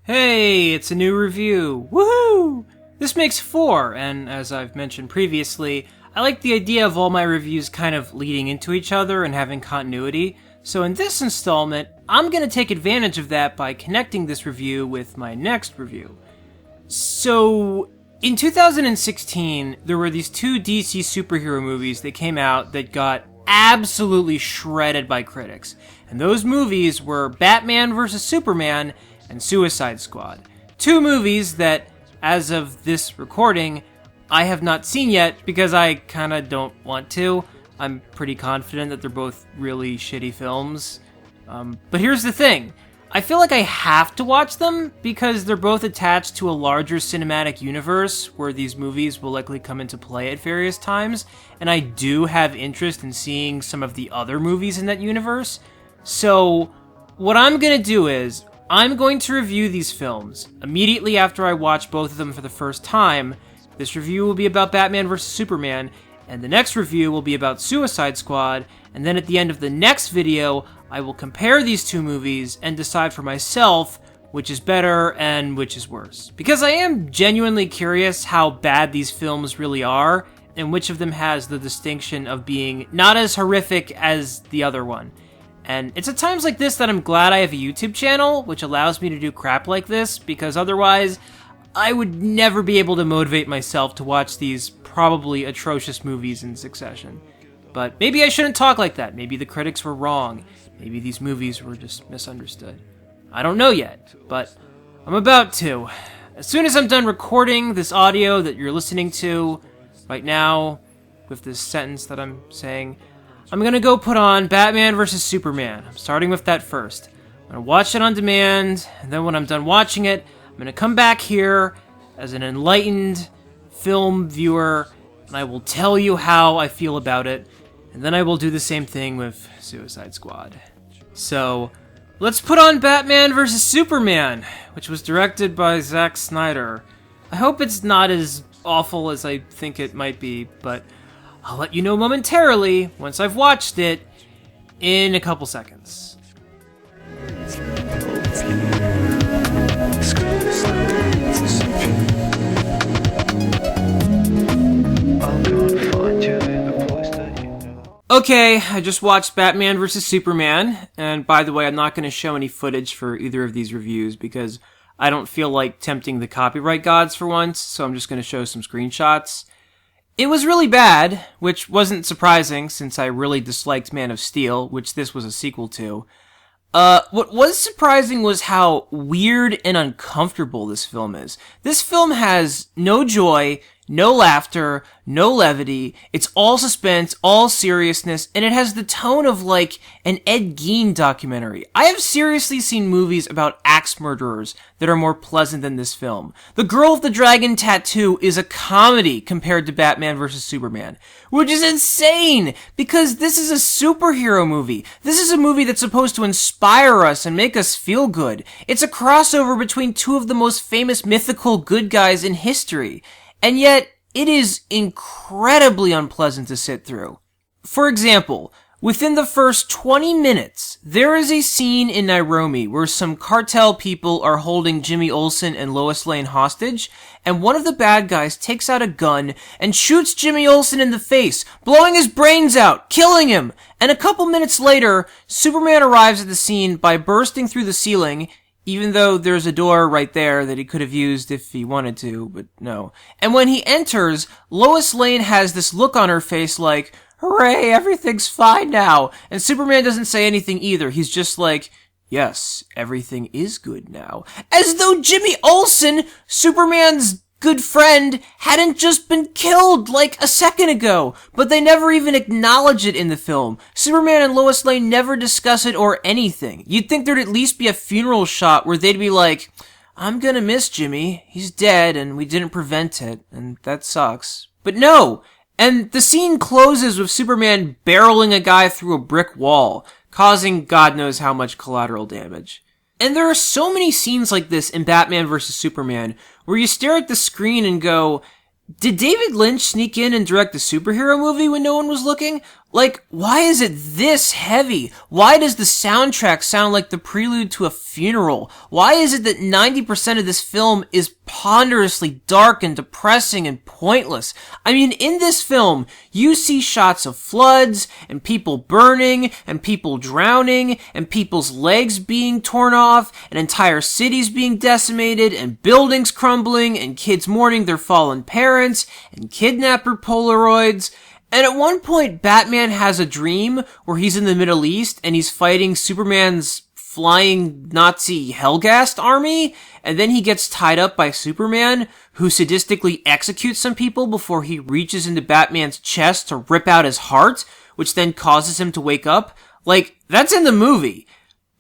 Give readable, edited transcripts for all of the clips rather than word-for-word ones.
Hey, it's a new review. Woohoo! This makes 4, and as I've mentioned previously, I like the idea of all my reviews kind of leading into each other and having continuity. So in this installment, I'm gonna take advantage of that by connecting this review with my next review. So, in 2016, there were these 2 DC superhero movies that came out that got absolutely shredded by critics. And those movies were Batman vs. Superman and Suicide Squad. 2 movies that, as of this recording, I have not seen yet because I kinda don't want to. I'm pretty confident that they're both really shitty films. But here's the thing. I feel like I have to watch them because they're both attached to a larger cinematic universe where these movies will likely come into play at various times, and I do have interest in seeing some of the other movies in that universe. So, what I'm gonna do is, I'm going to review these films immediately after I watch both of them for the first time. This review will be about Batman vs. Superman, and the next review will be about Suicide Squad, and then at the end of the next video, I will compare these 2 movies and decide for myself which is better and which is worse. Because I am genuinely curious how bad these films really are, and which of them has the distinction of being not as horrific as the other one. And it's at times like this that I'm glad I have a YouTube channel, which allows me to do crap like this, because otherwise, I would never be able to motivate myself to watch these probably atrocious movies in succession. But maybe I shouldn't talk like that. Maybe the critics were wrong. Maybe these movies were just misunderstood. I don't know yet, but I'm about to. As soon as I'm done recording this audio that you're listening to right now, with this sentence that I'm saying, I'm gonna go put on Batman vs. Superman. I'm starting with that first. I'm gonna watch it on demand, and then when I'm done watching it, I'm gonna come back here as an enlightened film viewer, and I will tell you how I feel about it, and then I will do the same thing with Suicide Squad. So, let's put on Batman vs. Superman, which was directed by Zack Snyder. I hope it's not as awful as I think it might be, but I'll let you know momentarily once I've watched it in a couple seconds. Okay, I just watched Batman vs. Superman, and by the way, I'm not going to show any footage for either of these reviews because I don't feel like tempting the copyright gods for once, so I'm just going to show some screenshots. It was really bad, which wasn't surprising since I really disliked Man of Steel, which this was a sequel to. What was surprising was how weird and uncomfortable this film is. This film has no joy, no laughter, no levity. It's all suspense, all seriousness, and it has the tone of like an Ed Gein documentary. I have seriously seen movies about axe murderers that are more pleasant than this film. The Girl with the Dragon Tattoo is a comedy compared to Batman vs. Superman, which is insane because this is a superhero movie. This is a movie that's supposed to inspire us and make us feel good. It's a crossover between 2 of the most famous mythical good guys in history. And yet, it is incredibly unpleasant to sit through. For example, within the first 20 minutes, there is a scene in Nairobi where some cartel people are holding Jimmy Olsen and Lois Lane hostage, and one of the bad guys takes out a gun and shoots Jimmy Olsen in the face, blowing his brains out, killing him. And a couple minutes later, Superman arrives at the scene by bursting through the ceiling, even though there's a door right there that he could have used if he wanted to, but no. And when he enters, Lois Lane has this look on her face like, hooray, everything's fine now. And Superman doesn't say anything either. He's just like, yes, everything is good now. As though Jimmy Olsen, Superman's good friend, hadn't just been killed like a second ago, but they never even acknowledge it in the film. Superman and Lois Lane never discuss it or anything. You'd think there'd at least be a funeral shot where they'd be like, I'm gonna miss Jimmy. He's dead and we didn't prevent it, and that sucks. But no! And the scene closes with Superman barreling a guy through a brick wall, causing God knows how much collateral damage. And there are so many scenes like this in Batman vs. Superman, where you stare at the screen and go, did David Lynch sneak in and direct a superhero movie when no one was looking? Like, why is it this heavy? Why does the soundtrack sound like the prelude to a funeral? Why is it that 90% of this film is ponderously dark and depressing and pointless? I mean, in this film, you see shots of floods, and people burning, and people drowning, and people's legs being torn off, and entire cities being decimated, and buildings crumbling, and kids mourning their fallen parents, and kidnapper Polaroids. And at one point, Batman has a dream where he's in the Middle East and he's fighting Superman's flying Nazi Hellgast army, and then he gets tied up by Superman, who sadistically executes some people before he reaches into Batman's chest to rip out his heart, which then causes him to wake up. Like, that's in the movie.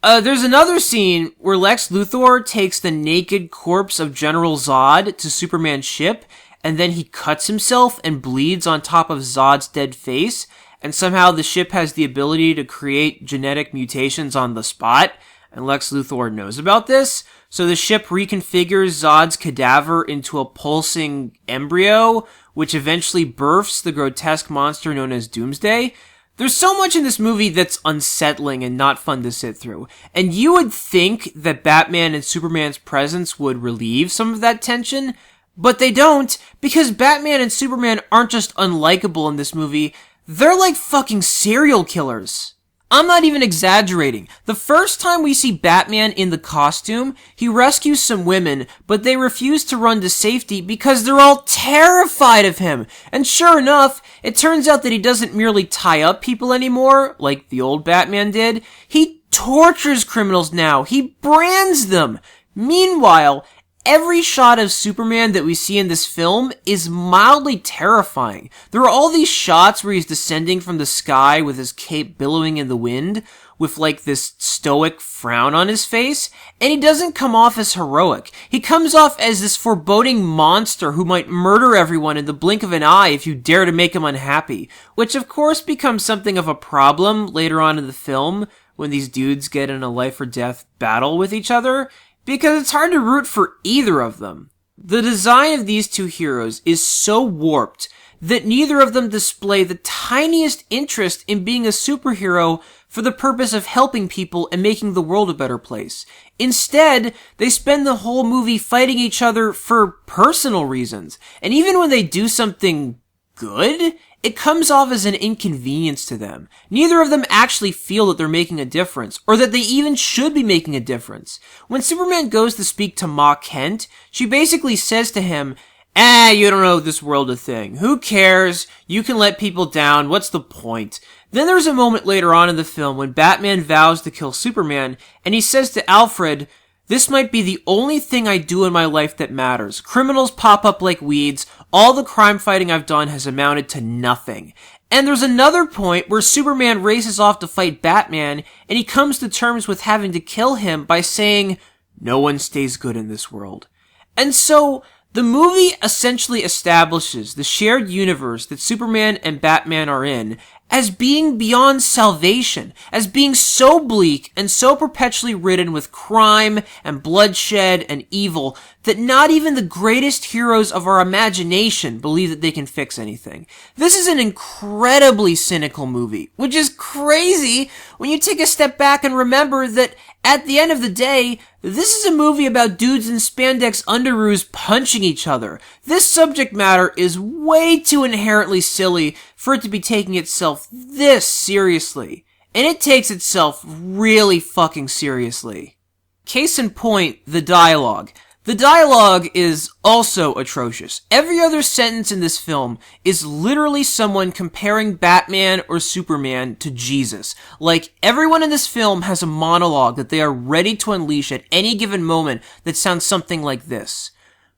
There's another scene where Lex Luthor takes the naked corpse of General Zod to Superman's ship, and then he cuts himself and bleeds on top of Zod's dead face, and somehow the ship has the ability to create genetic mutations on the spot, and Lex Luthor knows about this, so the ship reconfigures Zod's cadaver into a pulsing embryo, which eventually births the grotesque monster known as Doomsday. There's so much in this movie that's unsettling and not fun to sit through, and you would think that Batman and Superman's presence would relieve some of that tension, but they don't, because Batman and Superman aren't just unlikable in this movie, they're like fucking serial killers. I'm not even exaggerating. The first time we see Batman in the costume, he rescues some women, but they refuse to run to safety because they're all terrified of him. And sure enough, it turns out that he doesn't merely tie up people anymore, like the old Batman did. He tortures criminals now. He brands them. Meanwhile, every shot of Superman that we see in this film is mildly terrifying. There are all these shots where he's descending from the sky with his cape billowing in the wind, with like this stoic frown on his face, and he doesn't come off as heroic. He comes off as this foreboding monster who might murder everyone in the blink of an eye if you dare to make him unhappy, which of course becomes something of a problem later on in the film when these dudes get in a life or death battle with each other, because it's hard to root for either of them. The design of these two heroes is so warped that neither of them display the tiniest interest in being a superhero for the purpose of helping people and making the world a better place. Instead, they spend the whole movie fighting each other for personal reasons. And even when they do something good, it comes off as an inconvenience to them. Neither of them actually feel that they're making a difference, or that they even should be making a difference. When Superman goes to speak to Ma Kent, she basically says to him, you don't know this world a thing. Who cares? You can let people down. What's the point? Then there's a moment later on in the film when Batman vows to kill Superman, and he says to Alfred, "This might be the only thing I do in my life that matters. Criminals pop up like weeds. All the crime fighting I've done has amounted to nothing." And there's another point where Superman races off to fight Batman, and he comes to terms with having to kill him by saying, "No one stays good in this world." And so, the movie essentially establishes the shared universe that Superman and Batman are in as being beyond salvation, as being so bleak and so perpetually ridden with crime and bloodshed and evil that not even the greatest heroes of our imagination believe that they can fix anything. This is an incredibly cynical movie, which is crazy when you take a step back and remember that at the end of the day, this is a movie about dudes in spandex underoos punching each other. This subject matter is way too inherently silly for it to be taking itself this seriously. And it takes itself really fucking seriously. Case in point, the dialogue. The dialogue is also atrocious. Every other sentence in this film is literally someone comparing Batman or Superman to Jesus. Like, everyone in this film has a monologue that they are ready to unleash at any given moment that sounds something like this.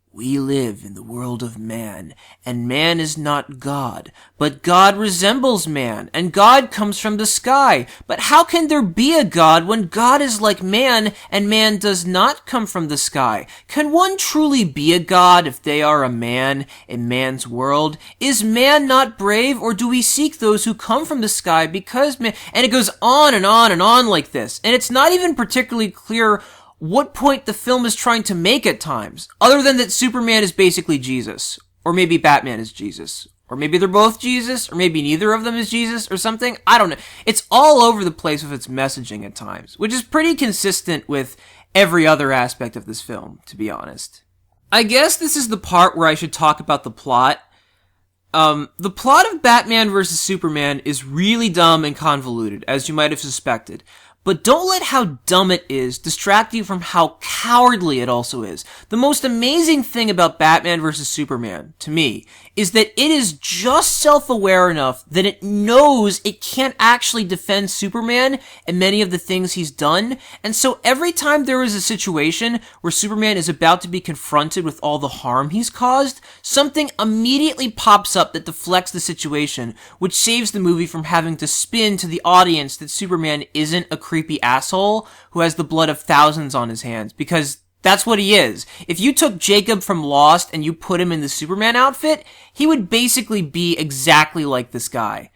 "We live in the world of man, and man is not God, but God resembles man, and God comes from the sky. But how can there be a God when God is like man, and man does not come from the sky? Can one truly be a God if they are a man in man's world? Is man not brave, or do we seek those who come from the sky because man..." And it goes on and on and on like this, and it's not even particularly clear what point the film is trying to make at times, other than that Superman is basically Jesus, or maybe Batman is Jesus, Or maybe they're both Jesus, or maybe neither of them is Jesus, or something. I don't know. It's all over the place with its messaging at times, which is pretty consistent with every other aspect of this film, to be honest. I guess this is the part where I should talk about the plot. The plot of Batman vs. Superman is really dumb and convoluted, as you might have suspected. But don't let how dumb it is distract you from how cowardly it also is. The most amazing thing about Batman vs. Superman, to me, is that it is just self-aware enough that it knows it can't actually defend Superman and many of the things he's done, and so every time there is a situation where Superman is about to be confronted with all the harm he's caused, something immediately pops up that deflects the situation, which saves the movie from having to spin to the audience that Superman isn't a creepy asshole who has the blood of thousands on his hands, because that's what he is. If you took Jacob from Lost and you put him in the Superman outfit, he would basically be exactly like this guy.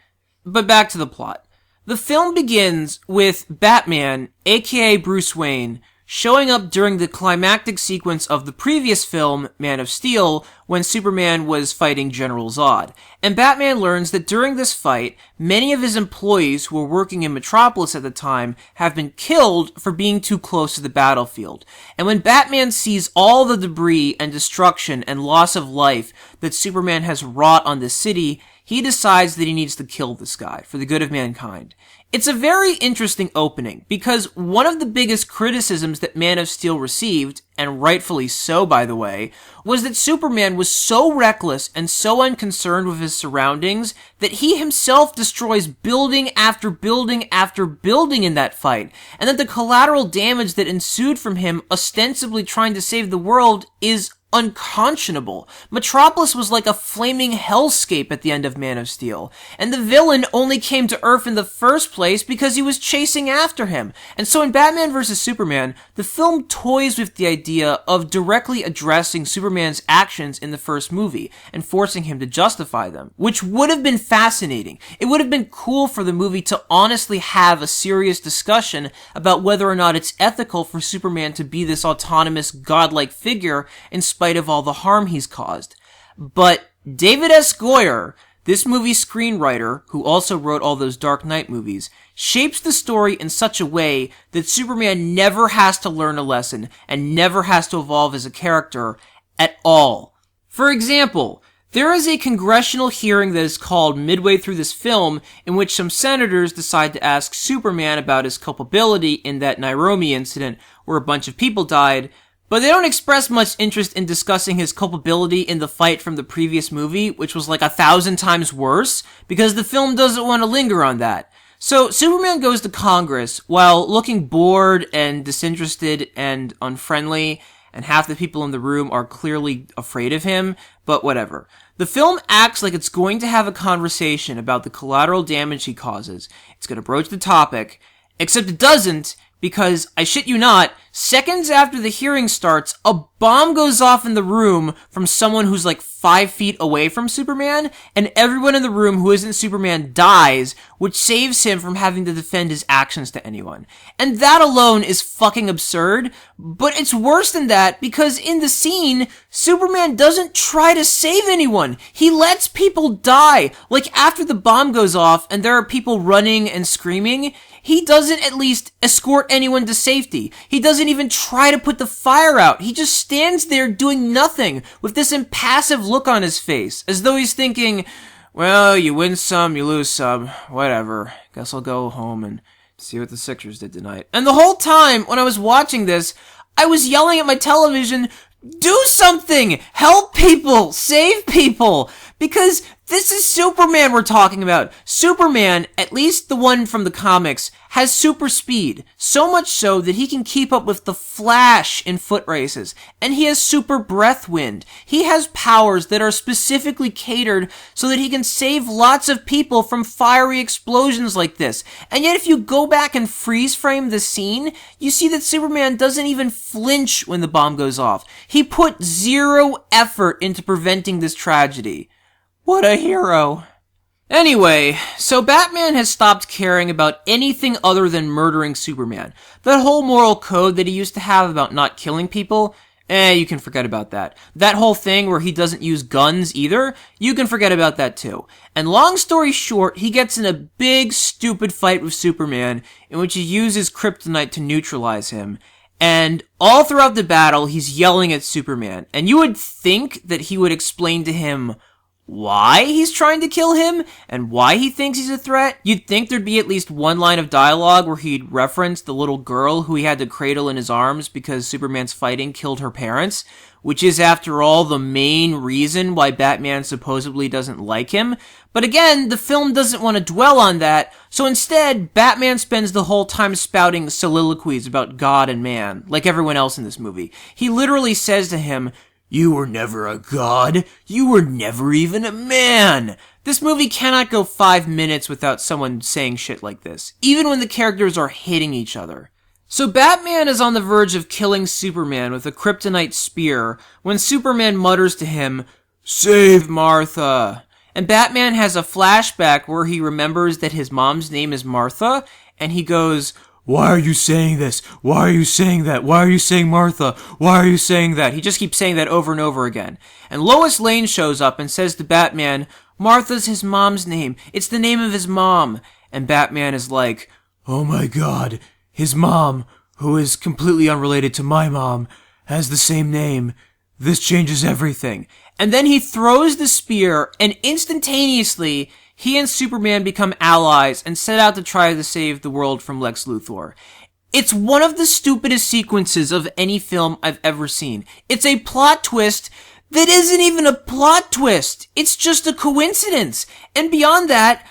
But back to the plot. The film begins with Batman, aka Bruce Wayne, showing up during the climactic sequence of the previous film, Man of Steel, when Superman was fighting General Zod. And Batman learns that during this fight, many of his employees who were working in Metropolis at the time have been killed for being too close to the battlefield. And when Batman sees all the debris and destruction and loss of life that Superman has wrought on this city, he decides that he needs to kill this guy for the good of mankind. It's a very interesting opening, because one of the biggest criticisms that Man of Steel received, and rightfully so by the way, was that Superman was so reckless and so unconcerned with his surroundings that he himself destroys building after building after building in that fight, and that the collateral damage that ensued from him ostensibly trying to save the world is unconscionable. Metropolis was like a flaming hellscape at the end of Man of Steel, and the villain only came to Earth in the first place because he was chasing after him. And so in Batman vs. Superman, the film toys with the idea of directly addressing Superman's actions in the first movie and forcing him to justify them, which would have been fascinating. It would have been cool for the movie to honestly have a serious discussion about whether or not it's ethical for Superman to be this autonomous, godlike figure in spite of all the harm he's caused. But David S. Goyer, this movie's screenwriter, who also wrote all those Dark Knight movies, shapes the story in such a way that Superman never has to learn a lesson and never has to evolve as a character at all. For example, there is a congressional hearing that is called midway through this film in which some senators decide to ask Superman about his culpability in that Nairobi incident where a bunch of people died, but they don't express much interest in discussing his culpability in the fight from the previous movie, which was like 1,000 times worse, because the film doesn't want to linger on that. So Superman goes to Congress while looking bored and disinterested and unfriendly, and half the people in the room are clearly afraid of him, but whatever. The film acts like it's going to have a conversation about the collateral damage he causes. It's going to broach the topic, except it doesn't, because, I shit you not, seconds after the hearing starts, a bomb goes off in the room from someone who's like 5 feet away from Superman, and everyone in the room who isn't Superman dies, which saves him from having to defend his actions to anyone. And that alone is fucking absurd, but it's worse than that because in the scene, Superman doesn't try to save anyone. He lets people die. Like after the bomb goes off and there are people running and screaming, he doesn't at least escort anyone to safety. He doesn't even try to put the fire out. He just stands there doing nothing with this impassive look on his face, as though he's thinking, well, you win some, you lose some, whatever. Guess I'll go home and see what the Sixers did tonight. And the whole time, when I was watching this, I was yelling at my television, do something! Help people! Save people! Because this is Superman we're talking about. Superman, at least the one from the comics, has super speed. So much so that he can keep up with the Flash in foot races. And he has super breath wind. He has powers that are specifically catered so that he can save lots of people from fiery explosions like this. And yet if you go back and freeze frame the scene, you see that Superman doesn't even flinch when the bomb goes off. He put zero effort into preventing this tragedy. What a hero. Anyway, so Batman has stopped caring about anything other than murdering Superman. That whole moral code that he used to have about not killing people, You can forget about that. That whole thing where he doesn't use guns either, you can forget about that too. And long story short, he gets in a big, stupid fight with Superman, in which he uses kryptonite to neutralize him. And all throughout the battle, he's yelling at Superman. And you would think that he would explain to him why he's trying to kill him and why he thinks he's a threat. You'd think there'd be at least one line of dialogue where he'd reference the little girl who he had to cradle in his arms because Superman's fighting killed her parents, which is, after all, the main reason why Batman supposedly doesn't like him. But again, the film doesn't want to dwell on that, so instead, Batman spends the whole time spouting soliloquies about God and man, like everyone else in this movie. He literally says to him, "You were never a god. You were never even a man." This movie cannot go 5 minutes without someone saying shit like this, even when the characters are hitting each other. So Batman is on the verge of killing Superman with a kryptonite spear when Superman mutters to him, "Save Martha." And Batman has a flashback where he remembers that his mom's name is Martha, and he goes, "Why are you saying this? Why are you saying that? Why are you saying Martha? Why are you saying that?" He just keeps saying that over and over again. And Lois Lane shows up and says to Batman, "Martha's his mom's name. It's the name of his mom." And Batman is like, "Oh my god, his mom, who is completely unrelated to my mom, has the same name. This changes everything." And then he throws the spear, and instantaneously, he and Superman become allies and set out to try to save the world from Lex Luthor. It's one of the stupidest sequences of any film I've ever seen. It's a plot twist that isn't even a plot twist. It's just a coincidence. And beyond that,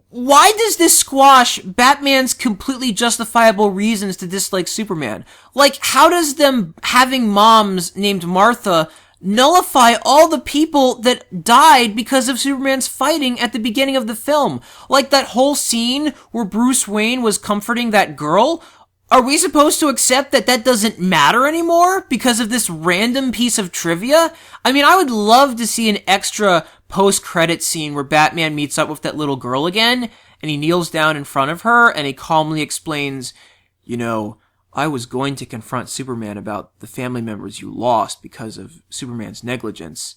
why does this squash Batman's completely justifiable reasons to dislike Superman? Like, how does them having moms named Martha nullify all the people that died because of Superman's fighting at the beginning of the film? Like that whole scene where Bruce Wayne was comforting that girl? Are we supposed to accept that that doesn't matter anymore because of this random piece of trivia? I mean, I would love to see an extra post-credit scene where Batman meets up with that little girl again, and he kneels down in front of her, and he calmly explains, "You know, I was going to confront Superman about the family members you lost because of Superman's negligence.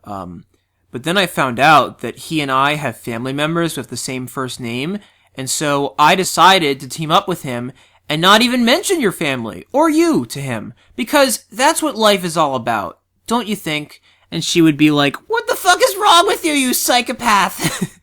But then I found out that he and I have family members with the same first name, and so I decided to team up with him and not even mention your family, or you, to him, because that's what life is all about, don't you think?" And she would be like, "What the fuck is wrong with you, you psychopath?"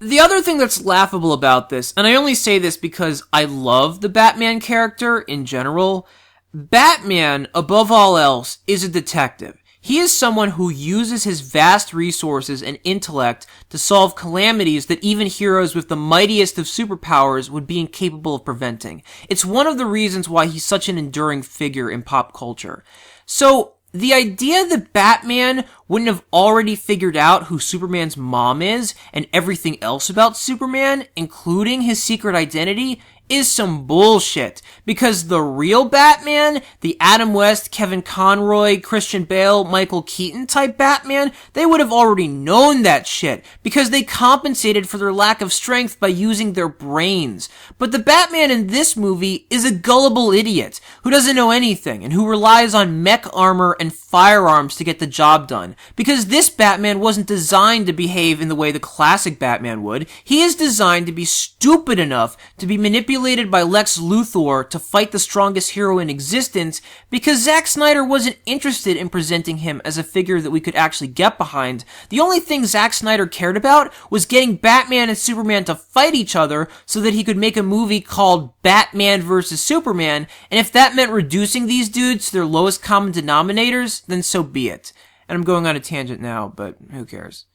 The other thing that's laughable about this, and I only say this because I love the Batman character in general, Batman, above all else, is a detective. He is someone who uses his vast resources and intellect to solve calamities that even heroes with the mightiest of superpowers would be incapable of preventing. It's one of the reasons why he's such an enduring figure in pop culture. So, the idea that Batman wouldn't have already figured out who Superman's mom is and everything else about Superman, including his secret identity, is some bullshit. Because the real Batman, the Adam West, Kevin Conroy, Christian Bale, Michael Keaton type Batman, they would have already known that shit. Because they compensated for their lack of strength by using their brains. But the Batman in this movie is a gullible idiot who doesn't know anything and who relies on mech armor and firearms to get the job done. Because this Batman wasn't designed to behave in the way the classic Batman would. He is designed to be stupid enough to be manipulated by Lex Luthor to fight the strongest hero in existence because Zack Snyder wasn't interested in presenting him as a figure that we could actually get behind. The only thing Zack Snyder cared about was getting Batman and Superman to fight each other so that he could make a movie called Batman vs. Superman, and if that meant reducing these dudes to their lowest common denominators, then so be it. And I'm going on a tangent now, but who cares?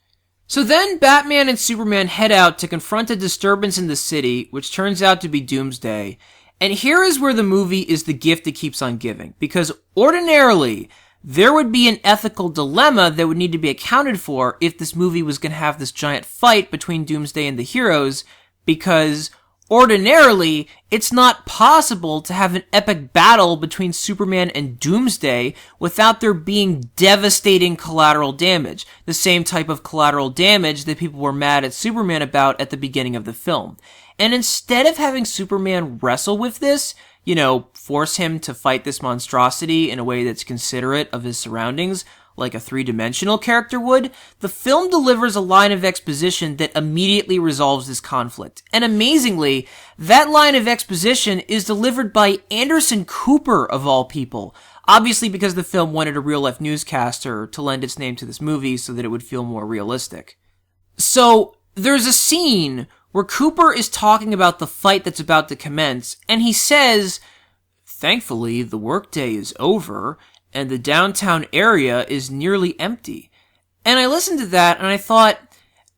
So then Batman and Superman head out to confront a disturbance in the city, which turns out to be Doomsday. And here is where the movie is the gift that keeps on giving. Because ordinarily, there would be an ethical dilemma that would need to be accounted for if this movie was going to have this giant fight between Doomsday and the heroes. Because ordinarily, it's not possible to have an epic battle between Superman and Doomsday without there being devastating collateral damage, the same type of collateral damage that people were mad at Superman about at the beginning of the film. And instead of having Superman wrestle with this, force him to fight this monstrosity in a way that's considerate of his surroundings, like a three-dimensional character would, the film delivers a line of exposition that immediately resolves this conflict. And amazingly, that line of exposition is delivered by Anderson Cooper, of all people. Obviously because the film wanted a real-life newscaster to lend its name to this movie so that it would feel more realistic. So, there's a scene where Cooper is talking about the fight that's about to commence, and he says, "Thankfully, the workday is over, and the downtown area is nearly empty." And I listened to that, and I thought,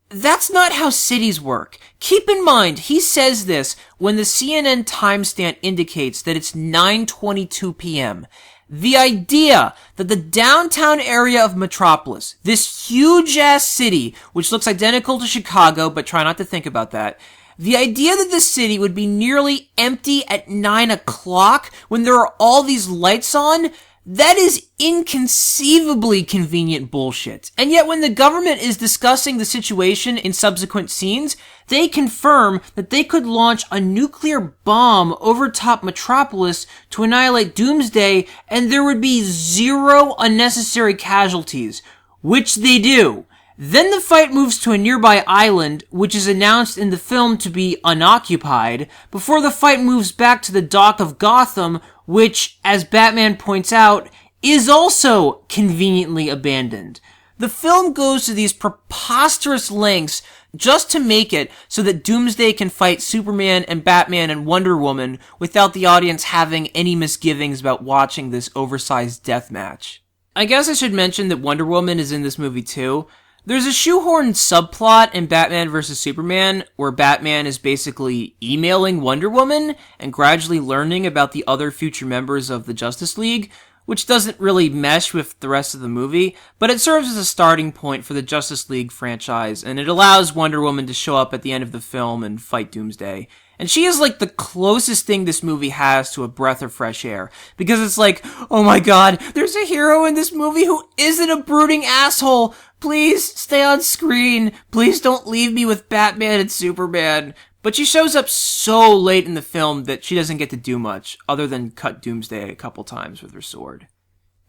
that's not how cities work. Keep in mind, he says this when the CNN timestamp indicates that it's 9:22 p.m., the idea that the downtown area of Metropolis, this huge-ass city, which looks identical to Chicago, but try not to think about that, the idea that this city would be nearly empty at 9 o'clock when there are all these lights on, that is inconceivably convenient bullshit. And yet when the government is discussing the situation in subsequent scenes, they confirm that they could launch a nuclear bomb over top Metropolis to annihilate Doomsday, and there would be 0 unnecessary casualties, which they do. Then the fight moves to a nearby island, which is announced in the film to be unoccupied, before the fight moves back to the dock of Gotham, which, as Batman points out, is also conveniently abandoned. The film goes to these preposterous lengths just to make it so that Doomsday can fight Superman and Batman and Wonder Woman without the audience having any misgivings about watching this oversized death match. I guess I should mention that Wonder Woman is in this movie too. There's a shoehorned subplot in Batman vs. Superman where Batman is basically emailing Wonder Woman and gradually learning about the other future members of the Justice League, which doesn't really mesh with the rest of the movie, but it serves as a starting point for the Justice League franchise, and it allows Wonder Woman to show up at the end of the film and fight Doomsday. And she is like the closest thing this movie has to a breath of fresh air. Because it's like, oh my god, there's a hero in this movie who isn't a brooding asshole. Please stay on screen. Please don't leave me with Batman and Superman. But she shows up so late in the film that she doesn't get to do much, other than cut Doomsday a couple times with her sword.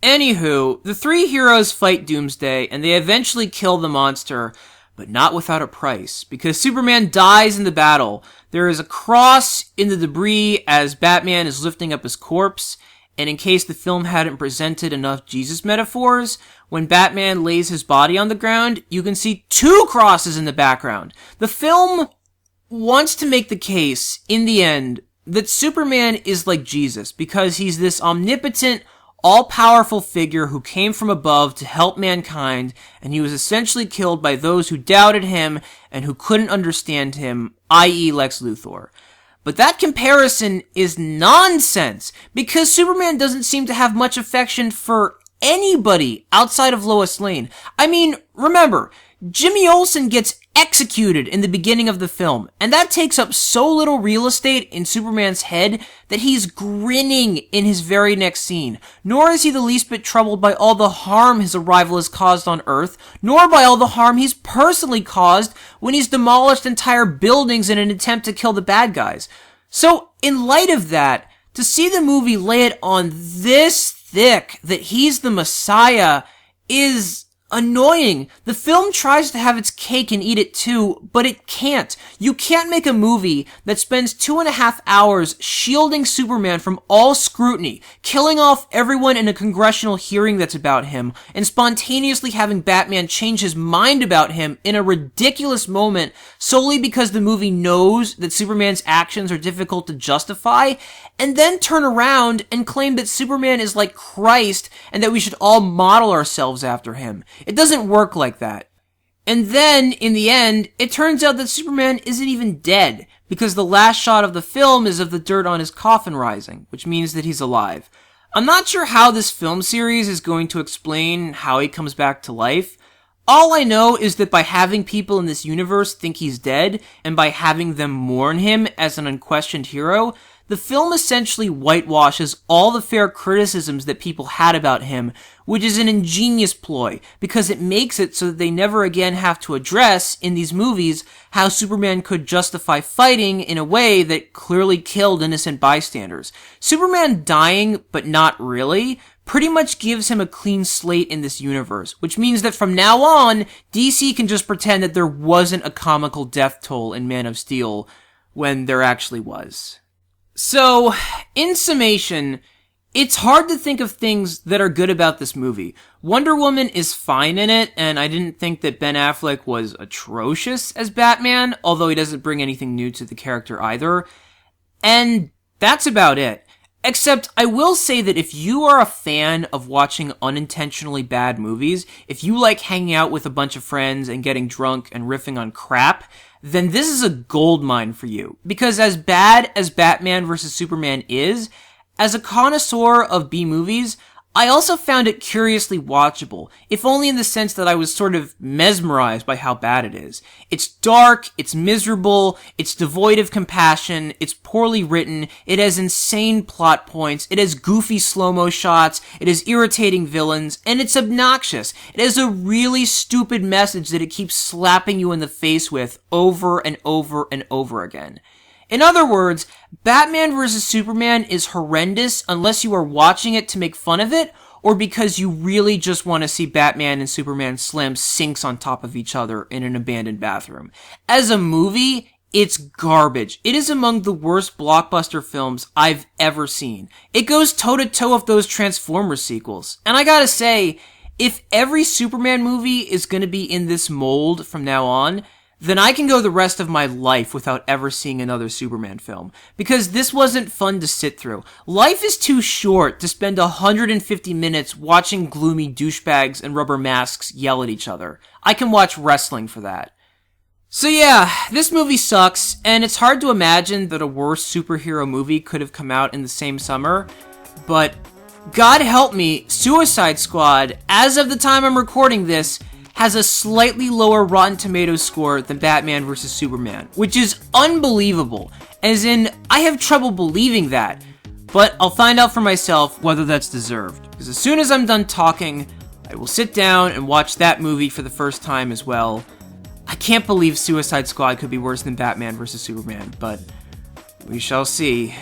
Anywho, the three heroes fight Doomsday, and they eventually kill the monster, but not without a price, because Superman dies in the battle. There is a cross in the debris as Batman is lifting up his corpse, and in case the film hadn't presented enough Jesus metaphors, when Batman lays his body on the ground, you can see 2 crosses in the background. The film wants to make the case, in the end, that Superman is like Jesus, because he's this omnipotent, all-powerful figure who came from above to help mankind, and he was essentially killed by those who doubted him and who couldn't understand him, i.e. Lex Luthor. But that comparison is nonsense, because Superman doesn't seem to have much affection for anybody outside of Lois Lane. I mean, remember, Jimmy Olsen gets executed in the beginning of the film, and that takes up so little real estate in Superman's head that he's grinning in his very next scene. Nor is he the least bit troubled by all the harm his arrival has caused on Earth, nor by all the harm he's personally caused when he's demolished entire buildings in an attempt to kill the bad guys. So, in light of that, to see the movie lay it on this thick that he's the Messiah is annoying. The film tries to have its cake and eat it too, but it can't. You can't make a movie that spends 2.5 hours shielding Superman from all scrutiny, killing off everyone in a congressional hearing that's about him, and spontaneously having Batman change his mind about him in a ridiculous moment solely because the movie knows that Superman's actions are difficult to justify, and then turn around and claim that Superman is like Christ and that we should all model ourselves after him. It doesn't work like that. And then, in the end, it turns out that Superman isn't even dead, because the last shot of the film is of the dirt on his coffin rising, which means that he's alive. I'm not sure how this film series is going to explain how he comes back to life. All I know is that by having people in this universe think he's dead, and by having them mourn him as an unquestioned hero, the film essentially whitewashes all the fair criticisms that people had about him, which is an ingenious ploy, because it makes it so that they never again have to address, in these movies, how Superman could justify fighting in a way that clearly killed innocent bystanders. Superman dying, but not really, pretty much gives him a clean slate in this universe, which means that from now on, DC can just pretend that there wasn't a comical death toll in Man of Steel when there actually was. So, in summation, it's hard to think of things that are good about this movie. Wonder Woman is fine in it, and I didn't think that Ben Affleck was atrocious as Batman, although he doesn't bring anything new to the character either. And that's about it. Except, I will say that if you are a fan of watching unintentionally bad movies, if you like hanging out with a bunch of friends and getting drunk and riffing on crap, then this is a goldmine for you. Because as bad as Batman vs. Superman is, as a connoisseur of B-movies, I also found it curiously watchable, if only in the sense that I was sort of mesmerized by how bad it is. It's dark, it's miserable, it's devoid of compassion, it's poorly written, it has insane plot points, it has goofy slow-mo shots, it has irritating villains, and it's obnoxious. It has a really stupid message that it keeps slapping you in the face with over and over and over again. In other words, Batman vs. Superman is horrendous unless you are watching it to make fun of it, or because you really just want to see Batman and Superman slam sinks on top of each other in an abandoned bathroom. As a movie, it's garbage. It is among the worst blockbuster films I've ever seen. It goes toe-to-toe with those Transformers sequels. And I gotta say, if every Superman movie is gonna be in this mold from now on, then I can go the rest of my life without ever seeing another Superman film. Because this wasn't fun to sit through. Life is too short to spend 150 minutes watching gloomy douchebags and rubber masks yell at each other. I can watch wrestling for that. So yeah, this movie sucks, and it's hard to imagine that a worse superhero movie could have come out in the same summer, but God help me, Suicide Squad, as of the time I'm recording this, has a slightly lower Rotten Tomatoes score than Batman vs. Superman, which is unbelievable. As in, I have trouble believing that, but I'll find out for myself whether that's deserved. Because as soon as I'm done talking, I will sit down and watch that movie for the first time as well. I can't believe Suicide Squad could be worse than Batman vs. Superman, but we shall see.